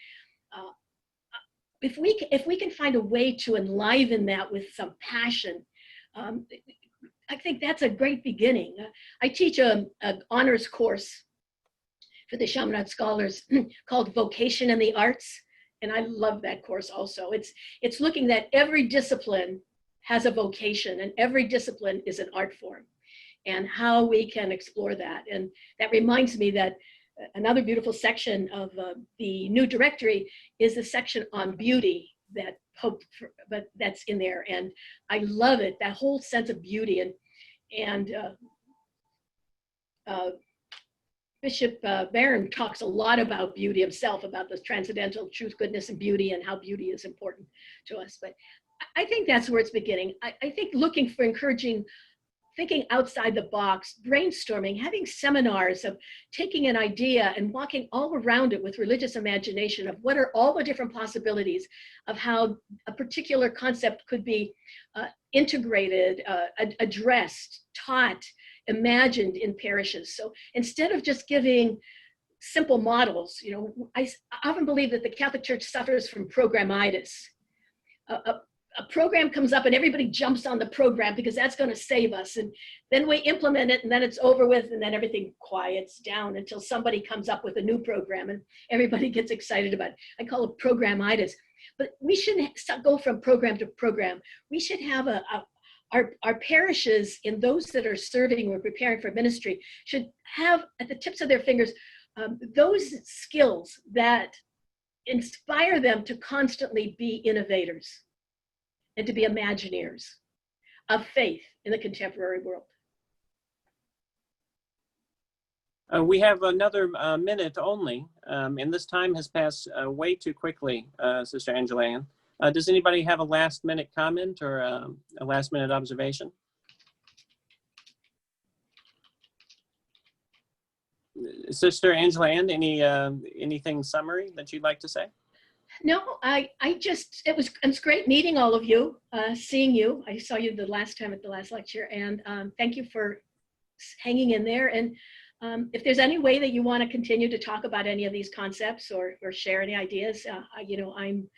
if we can find a way to enliven that with some passion, I think that's a great beginning. I teach an honors course for the Chaminade scholars called Vocation in the Arts, and I love that course also. It's looking that every discipline has a vocation, and every discipline is an art form, and how we can explore that. And that reminds me that another beautiful section of the new directory is the section on beauty that that's in there, and I love it. That whole sense of beauty, and Bishop Barron talks a lot about beauty himself, about the transcendental truth, goodness, and beauty, and how beauty is important to us. But I think that's where it's beginning. I think looking for encouraging thinking outside the box, brainstorming, having seminars of taking an idea and walking all around it with religious imagination of what are all the different possibilities of how a particular concept could be integrated, addressed, taught, imagined in parishes. So instead of just giving simple models, I often believe that the Catholic Church suffers from programitis. A program comes up and everybody jumps on the program because that's going to save us. And then we implement it and then it's over with, and then everything quiets down until somebody comes up with a new program and everybody gets excited about it. I call it programitis. But we shouldn't go from program to program. We should have our parishes, and those that are serving or preparing for ministry, should have at the tips of their fingers those skills that inspire them to constantly be innovators and to be imagineers of faith in the contemporary world. We have another minute only, and this time has passed way too quickly, Sister Angela Ann. Does anybody have a last-minute comment or a last-minute observation? Sister Angela Ann, anything summary that you'd like to say? No, it's great meeting all of you, seeing you. I saw you the last time at the last lecture, and thank you for hanging in there. And if there's any way that you want to continue to talk about any of these concepts or share any ideas, I'm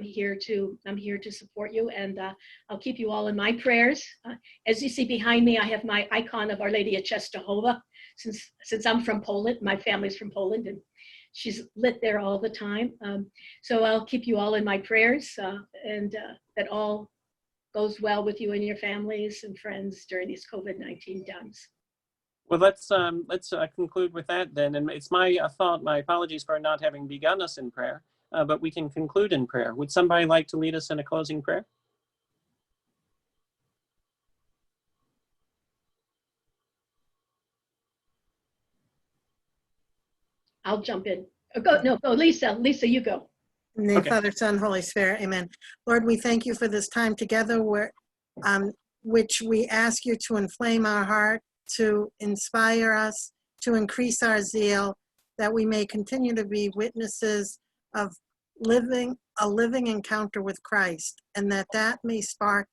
here to support you, and I'll keep you all in my prayers. As you see behind me, I have my icon of Our Lady of Częstochowa. Since I'm from Poland, my family's from Poland, and she's lit there all the time. So I'll keep you all in my prayers, and that all goes well with you and your families and friends during these COVID-19 times. Well, let's conclude with that then. And it's my thought, my apologies for not having begun us in prayer, but we can conclude in prayer. Would somebody like to lead us in a closing prayer? I'll jump in. Go, Lisa. Lisa, you go. In the name of Okay. Father, Son, Holy Spirit, amen. Lord, we thank you for this time together, which we ask you to inflame our heart, to inspire us, to increase our zeal, that we may continue to be witnesses of a living encounter with Christ, and that may spark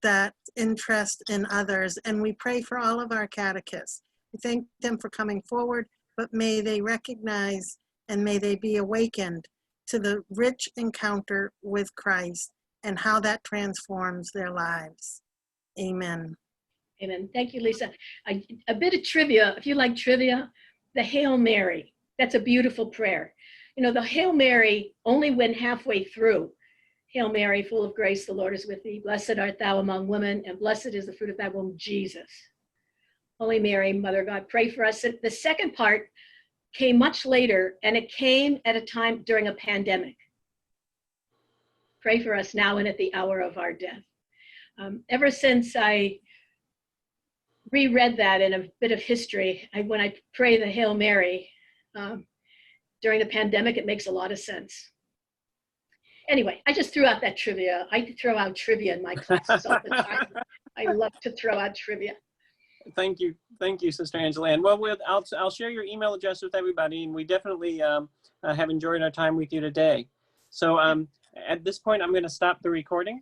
that interest in others. And we pray for all of our catechists. We thank them for coming forward, but may they recognize and may they be awakened to the rich encounter with Christ and how that transforms their lives. Amen. Amen. Thank you, Lisa. A bit of trivia, if you like trivia, the Hail Mary, that's a beautiful prayer. The Hail Mary only went halfway through. Hail Mary, full of grace, the Lord is with thee. Blessed art thou among women, and blessed is the fruit of thy womb, Jesus. Holy Mary, Mother of God, pray for us. The second part came much later, and it came at a time during a pandemic. Pray for us now and at the hour of our death. Ever since I reread that in a bit of history, when I pray the Hail Mary during the pandemic, it makes a lot of sense. Anyway, I just threw out that trivia. I throw out trivia in my classes all the time. I love to throw out trivia. Thank you, Sister Angela Ann. Well, I'll share your email address with everybody, and we definitely have enjoyed our time with you today. So At this point, I'm going to stop the recording.